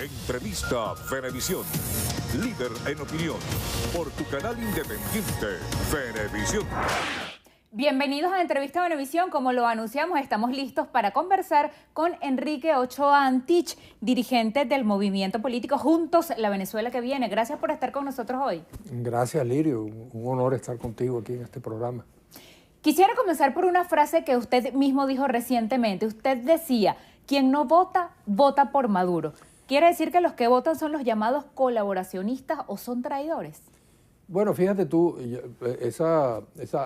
Entrevista Venevisión. Líder en opinión. Por tu canal independiente, Venevisión. Bienvenidos a Entrevista Venevisión. Como lo anunciamos, estamos listos para conversar con Enrique Ochoa Antich, dirigente del movimiento político Juntos la Venezuela que Viene. Gracias por estar con nosotros hoy. Gracias, Lirio. Un honor estar contigo aquí en este programa. Quisiera comenzar por una frase que usted mismo dijo recientemente. Usted decía, quien no vota, vota por Maduro. ¿Quiere decir que los que votan son los llamados colaboracionistas o son traidores? Bueno, fíjate tú,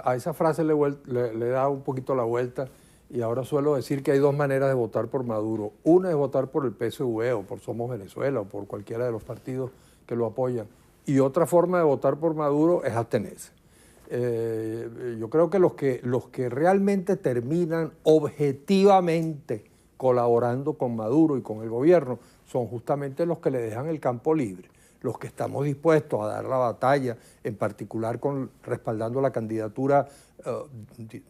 a esa frase le he dado un poquito la vuelta y ahora suelo decir que hay dos maneras de votar por Maduro. Una es votar por el PSV o por Somos Venezuela o por cualquiera de los partidos que lo apoyan. Y otra forma de votar por Maduro es abstenerse. Yo creo que los que realmente terminan objetivamente colaborando con Maduro y con el gobierno son justamente los que le dejan el campo libre, los que estamos dispuestos a dar la batalla, en particular respaldando la candidatura,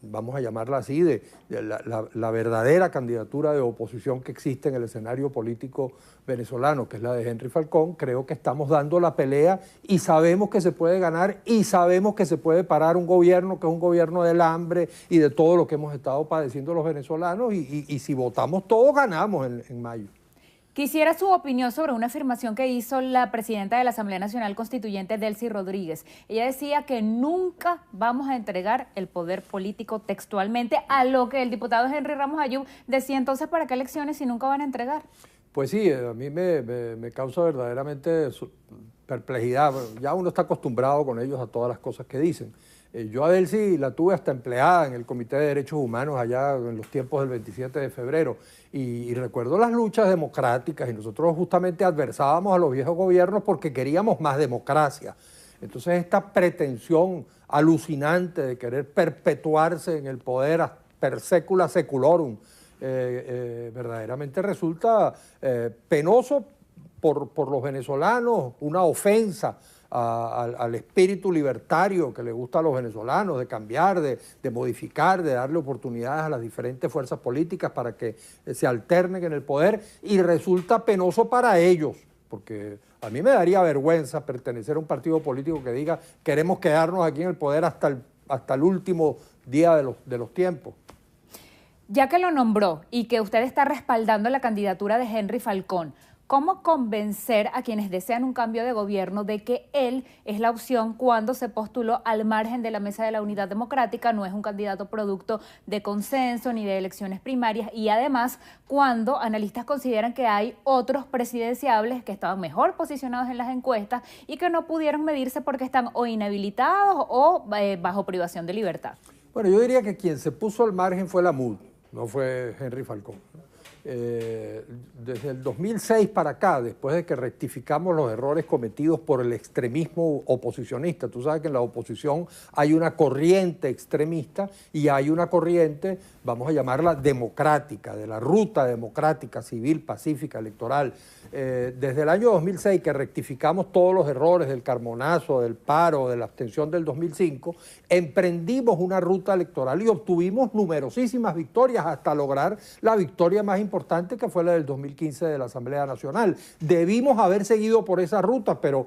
vamos a llamarla así, la verdadera candidatura de oposición que existe en el escenario político venezolano, que es la de Henry Falcón. Creo que estamos dando la pelea y sabemos que se puede ganar y sabemos que se puede parar un gobierno que es un gobierno del hambre y de todo lo que hemos estado padeciendo los venezolanos y si votamos todos ganamos en mayo. Quisiera su opinión sobre una afirmación que hizo la presidenta de la Asamblea Nacional Constituyente, Delcy Rodríguez. Ella decía que nunca vamos a entregar el poder político textualmente, a lo que el diputado Henry Ramos Ayub decía. Entonces, ¿para qué elecciones si nunca van a entregar? Pues sí, a mí me causa verdaderamente perplejidad. Ya uno está acostumbrado con ellos a todas las cosas que dicen. Yo a Delcy la tuve hasta empleada en el Comité de Derechos Humanos allá en los tiempos del 27 de febrero y recuerdo las luchas democráticas y nosotros justamente adversábamos a los viejos gobiernos porque queríamos más democracia. Entonces esta pretensión alucinante de querer perpetuarse en el poder per secula seculorum verdaderamente resulta penoso por los venezolanos, una ofensa al espíritu libertario que le gusta a los venezolanos, de cambiar, de modificar, de darle oportunidades a las diferentes fuerzas políticas para que se alternen en el poder, y resulta penoso para ellos, porque a mí me daría vergüenza pertenecer a un partido político que diga queremos quedarnos aquí en el poder hasta el último día de los tiempos. Ya que lo nombró y que usted está respaldando la candidatura de Henry Falcón, ¿cómo convencer a quienes desean un cambio de gobierno de que él es la opción cuando se postuló al margen de la Mesa de la Unidad Democrática, no es un candidato producto de consenso ni de elecciones primarias, y además cuando analistas consideran que hay otros presidenciables que estaban mejor posicionados en las encuestas y que no pudieron medirse porque están o inhabilitados o bajo privación de libertad? Bueno, yo diría que quien se puso al margen fue la MUD, no fue Henry Falcón. Desde el 2006 para acá, después de que rectificamos los errores cometidos por el extremismo oposicionista, tú sabes que en la oposición hay una corriente extremista y hay una corriente, vamos a llamarla democrática, de la ruta democrática, civil, pacífica, electoral. Desde el año 2006 que rectificamos todos los errores del Carmonazo, del paro, de la abstención del 2005, emprendimos una ruta electoral y obtuvimos numerosísimas victorias hasta lograr la victoria más importante, que fue la del 2015 de la Asamblea Nacional. Debimos haber seguido por esa ruta, pero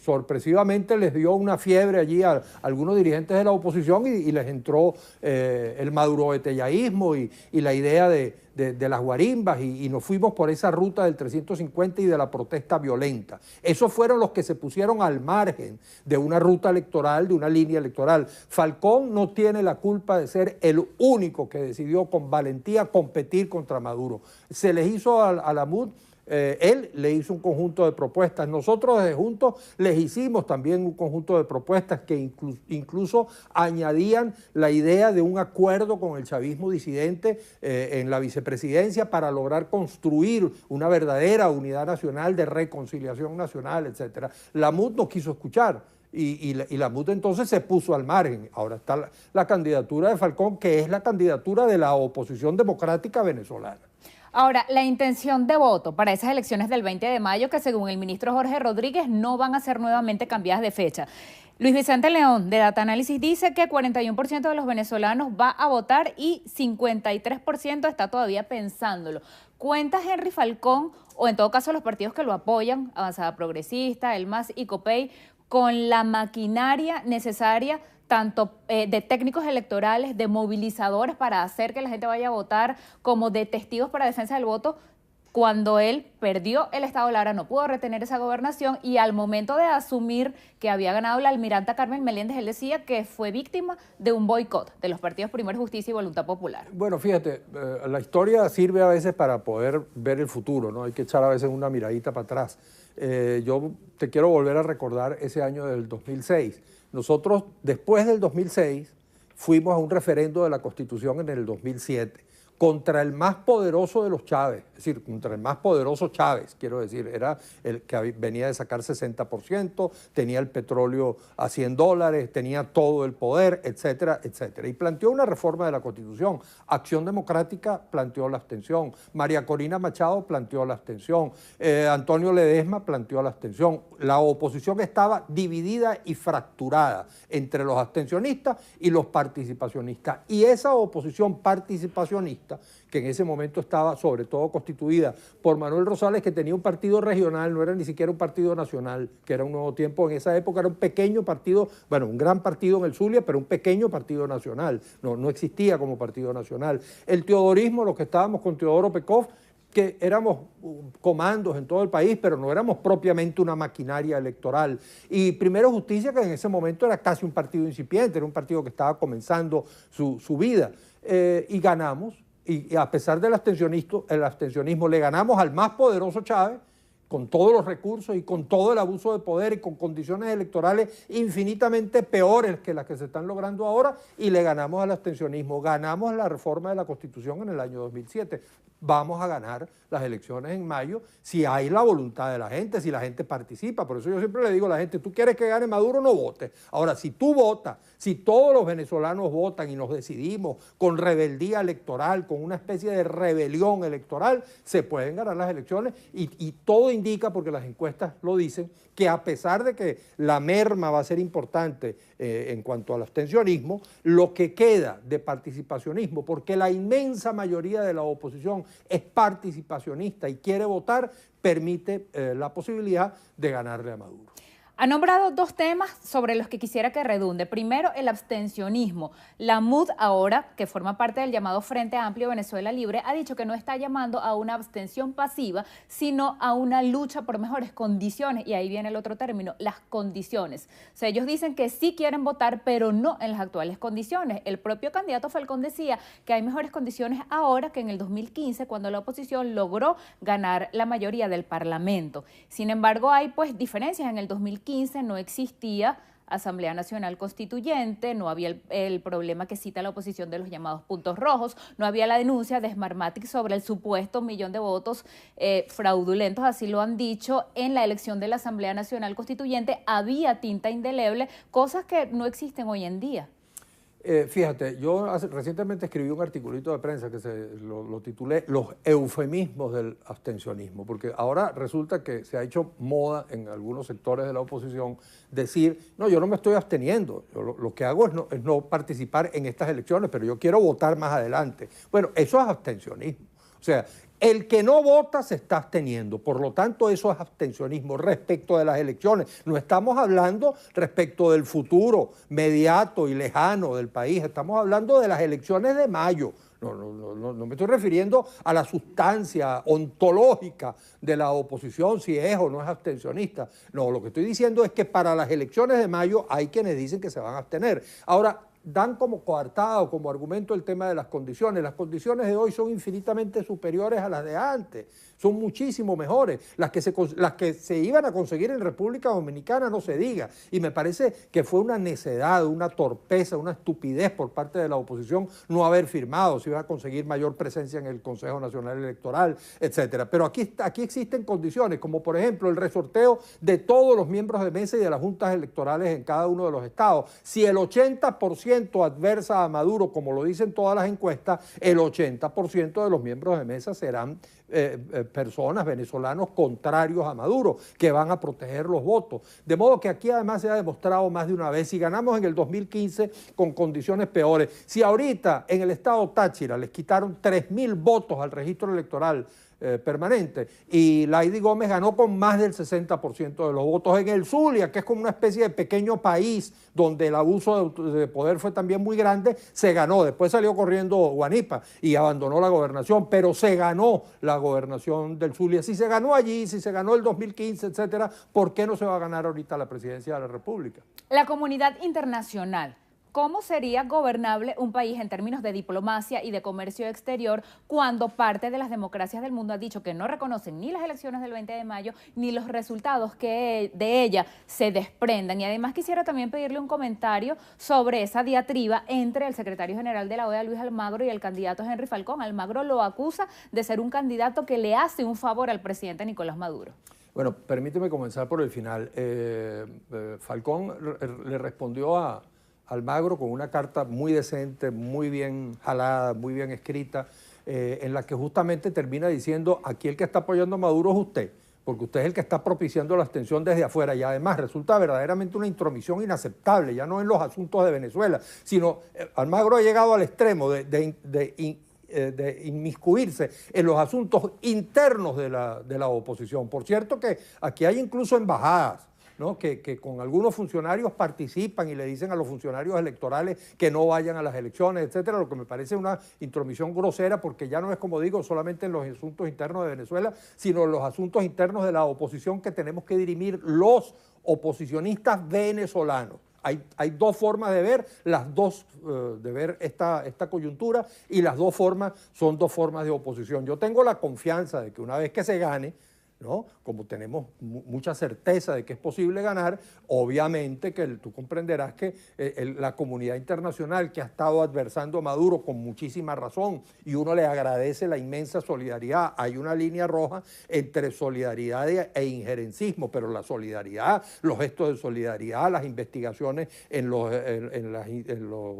sorpresivamente les dio una fiebre allí a algunos dirigentes de la oposición y les entró el madurobetellaísmo y la idea de las guarimbas y nos fuimos por esa ruta del 350 y de la protesta violenta. Esos fueron los que se pusieron al margen de una ruta electoral, de una línea electoral. Falcón no tiene la culpa de ser el único que decidió con valentía competir contra Maduro. Se les hizo a la MUD, él le hizo un conjunto de propuestas. Nosotros desde Juntos les hicimos también un conjunto de propuestas que incluso añadían la idea de un acuerdo con el chavismo disidente en la vicepresidencia para lograr construir una verdadera unidad nacional de reconciliación nacional, etc. La MUD no quiso escuchar. Y la MUD entonces se puso al margen. Ahora está la candidatura de Falcón, que es la candidatura de la oposición democrática venezolana. Ahora, la intención de voto para esas elecciones del 20 de mayo, que según el ministro Jorge Rodríguez no van a ser nuevamente cambiadas de fecha. Luis Vicente León, de Data Análisis, dice que 41% de los venezolanos va a votar y 53% está todavía pensándolo. ¿Cuenta Henry Falcón, o en todo caso los partidos que lo apoyan, Avanzada Progresista, el MAS y COPEI, con la maquinaria necesaria tanto de técnicos electorales, de movilizadores para hacer que la gente vaya a votar, como de testigos para defensa del voto, cuando él perdió el estado de Lara, no pudo retener esa gobernación y al momento de asumir que había ganado la almiranta Carmen Meléndez, él decía que fue víctima de un boicot de los partidos Primero Justicia y Voluntad Popular? Bueno, fíjate, la historia sirve a veces para poder ver el futuro, ¿no? Hay que echar a veces una miradita para atrás. Yo te quiero volver a recordar ese año del 2006. Nosotros, después del 2006, fuimos a un referendo de la Constitución en el 2007 contra el más poderoso de los Chávez, es decir, contra el más poderoso Chávez, quiero decir, era el que venía de sacar 60%, tenía el petróleo a $100, tenía todo el poder, etcétera, etcétera. Y planteó una reforma de la Constitución. Acción Democrática planteó la abstención, María Corina Machado planteó la abstención, Antonio Ledesma planteó la abstención. La oposición estaba dividida y fracturada entre los abstencionistas y los participacionistas. Y esa oposición participacionista, que en ese momento estaba sobre todo constituida por Manuel Rosales, que tenía un partido regional, no era ni siquiera un partido nacional, que era un Nuevo Tiempo, en esa época era un pequeño partido, bueno, un gran partido en el Zulia, pero un pequeño partido nacional, no existía como partido nacional. El teodorismo, los que estábamos con Teodoro Pekov, que éramos comandos en todo el país, pero no éramos propiamente una maquinaria electoral. Y Primero Justicia, que en ese momento era casi un partido incipiente, era un partido que estaba comenzando su vida, y ganamos. Y a pesar del abstencionismo, le ganamos al más poderoso Chávez, con todos los recursos y con todo el abuso de poder y con condiciones electorales infinitamente peores que las que se están logrando ahora, y le ganamos al abstencionismo. Ganamos la reforma de la Constitución en el año 2007. Vamos a ganar las elecciones en mayo si hay la voluntad de la gente, si la gente participa. Por eso yo siempre le digo a la gente, tú quieres que gane Maduro, no votes. Ahora, si tú votas, si todos los venezolanos votan y nos decidimos con rebeldía electoral, con una especie de rebelión electoral, se pueden ganar las elecciones y todo indica, porque las encuestas lo dicen, que a pesar de que la merma va a ser importante en cuanto al abstencionismo, lo que queda de participacionismo, porque la inmensa mayoría de la oposición es participacionista y quiere votar, permite la posibilidad de ganarle a Maduro. Ha nombrado dos temas sobre los que quisiera que redunde. Primero, el abstencionismo. La MUD ahora, que forma parte del llamado Frente Amplio Venezuela Libre, ha dicho que no está llamando a una abstención pasiva, sino a una lucha por mejores condiciones. Y ahí viene el otro término, las condiciones. O sea, ellos dicen que sí quieren votar, pero no en las actuales condiciones. El propio candidato Falcón decía que hay mejores condiciones ahora que en el 2015, cuando la oposición logró ganar la mayoría del Parlamento. Sin embargo, hay pues diferencias. En el 2015 no existía Asamblea Nacional Constituyente, no había el problema que cita la oposición de los llamados puntos rojos, no había la denuncia de Smartmatic sobre el supuesto 1 millón de votos fraudulentos, así lo han dicho, en la elección de la Asamblea Nacional Constituyente había tinta indeleble, cosas que no existen hoy en día. Fíjate, yo recientemente escribí un articulito de prensa que lo titulé Los eufemismos del abstencionismo, porque ahora resulta que se ha hecho moda en algunos sectores de la oposición decir, no, yo no me estoy absteniendo, yo lo que hago es no participar en estas elecciones, pero yo quiero votar más adelante. Bueno, eso es abstencionismo. O sea, el que no vota se está absteniendo, por lo tanto eso es abstencionismo respecto de las elecciones. No estamos hablando respecto del futuro mediato y lejano del país, estamos hablando de las elecciones de mayo. No me estoy refiriendo a la sustancia ontológica de la oposición, si es o no es abstencionista. No, lo que estoy diciendo es que para las elecciones de mayo hay quienes dicen que se van a abstener. Ahora, dan como coartada o como argumento el tema de las condiciones. Las condiciones de hoy son infinitamente superiores a las de antes, son muchísimo mejores. Las que se iban a conseguir en República Dominicana no se diga. Y me parece que fue una necedad, una torpeza, una estupidez por parte de la oposición no haber firmado, si iba a conseguir mayor presencia en el Consejo Nacional Electoral, etcétera. Pero aquí existen condiciones, como por ejemplo el resorteo de todos los miembros de mesa y de las juntas electorales en cada uno de los estados. Si el 80% adversa a Maduro, como lo dicen todas las encuestas, el 80% de los miembros de mesa serán personas, venezolanos contrarios a Maduro, que van a proteger los votos. De modo que aquí además se ha demostrado más de una vez, si ganamos en el 2015 con condiciones peores, si ahorita en el estado Táchira les quitaron 3.000 votos al registro electoral permanente. Y Lady Gómez ganó con más del 60% de los votos. En el Zulia, que es como una especie de pequeño país donde el abuso de poder fue también muy grande, se ganó. Después salió corriendo Guanipa y abandonó la gobernación, pero se ganó la gobernación del Zulia. Si se ganó allí, si se ganó el 2015, etcétera, ¿por qué no se va a ganar ahorita la presidencia de la República? La comunidad internacional. ¿Cómo sería gobernable un país en términos de diplomacia y de comercio exterior cuando parte de las democracias del mundo ha dicho que no reconocen ni las elecciones del 20 de mayo ni los resultados que de ella se desprendan? Y además quisiera también pedirle un comentario sobre esa diatriba entre el secretario general de la OEA, Luis Almagro, y el candidato Henry Falcón. Almagro lo acusa de ser un candidato que le hace un favor al presidente Nicolás Maduro. Bueno, permíteme comenzar por el final. Falcón le respondió a Almagro con una carta muy decente, muy bien jalada, muy bien escrita, en la que justamente termina diciendo: aquí el que está apoyando a Maduro es usted, porque usted es el que está propiciando la abstención desde afuera, y además resulta verdaderamente una intromisión inaceptable, ya no en los asuntos de Venezuela, sino Almagro ha llegado al extremo de inmiscuirse en los asuntos internos de la oposición. Por cierto que aquí hay incluso embajadas, ¿no?, que con algunos funcionarios participan y le dicen a los funcionarios electorales que no vayan a las elecciones, etcétera, lo que me parece una intromisión grosera, porque ya no es, como digo, solamente en los asuntos internos de Venezuela, sino en los asuntos internos de la oposición que tenemos que dirimir los oposicionistas venezolanos. Hay dos formas de ver, de ver esta coyuntura, y las dos formas son dos formas de oposición. Yo tengo la confianza de que una vez que se gane, ¿no?, como tenemos mucha certeza de que es posible ganar, obviamente que tú comprenderás que la comunidad internacional, que ha estado adversando a Maduro con muchísima razón, y uno le agradece la inmensa solidaridad. Hay una línea roja entre solidaridad e injerencismo, pero la solidaridad, los gestos de solidaridad, las investigaciones en los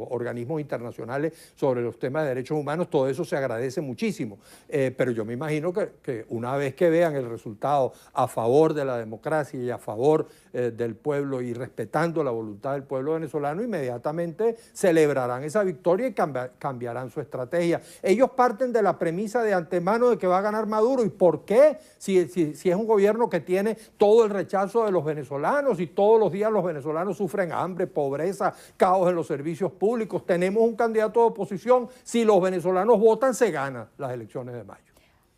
organismos internacionales sobre los temas de derechos humanos, todo eso se agradece muchísimo. Pero yo me imagino que una vez que vean el resultado a favor de la democracia y a favor del pueblo, y respetando la voluntad del pueblo venezolano, inmediatamente celebrarán esa victoria y cambiarán su estrategia. Ellos parten de la premisa de antemano de que va a ganar Maduro. ¿Y por qué? Si es un gobierno que tiene todo el rechazo de los venezolanos, y todos los días los venezolanos sufren hambre, pobreza, caos en los servicios públicos. Tenemos un candidato de oposición. Si los venezolanos votan, se ganan las elecciones de mayo.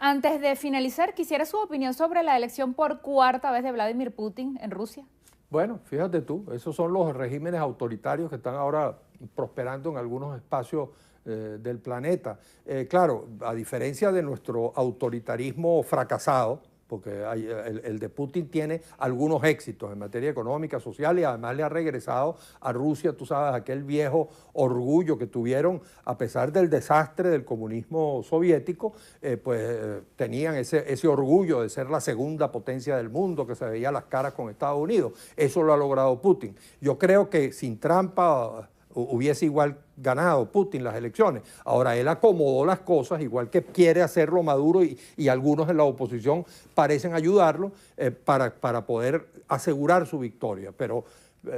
Antes de finalizar, quisiera su opinión sobre la elección por cuarta vez de Vladimir Putin en Rusia. Bueno, fíjate tú, esos son los regímenes autoritarios que están ahora prosperando en algunos espacios del planeta. Claro, a diferencia de nuestro autoritarismo fracasado, porque el de Putin tiene algunos éxitos en materia económica, social, y además le ha regresado a Rusia, tú sabes, aquel viejo orgullo que tuvieron a pesar del desastre del comunismo soviético, tenían ese orgullo de ser la segunda potencia del mundo, que se veía las caras con Estados Unidos. Eso lo ha logrado Putin. Yo creo que sin trampa hubiese igual ganado Putin las elecciones. Ahora, él acomodó las cosas, igual que quiere hacerlo Maduro, y algunos en la oposición parecen ayudarlo para poder asegurar su victoria. Pero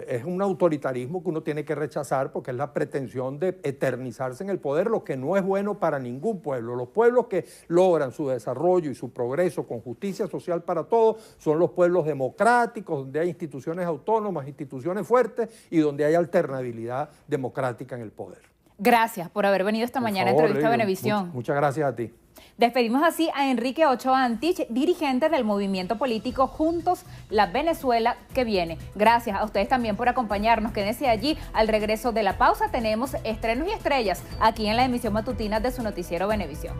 es un autoritarismo que uno tiene que rechazar, porque es la pretensión de eternizarse en el poder, lo que no es bueno para ningún pueblo. Los pueblos que logran su desarrollo y su progreso con justicia social para todos son los pueblos democráticos, donde hay instituciones autónomas, instituciones fuertes, y donde hay alternabilidad democrática en el poder. Gracias por haber venido esta mañana a Entrevista Venevisión. Muchas gracias a ti. Despedimos así a Enrique Ochoa Antich, dirigente del movimiento político Juntos la Venezuela que viene. Gracias a ustedes también por acompañarnos. Quédense allí. Al regreso de la pausa tenemos estrenos y estrellas aquí en la emisión matutina de su noticiero Venevisión.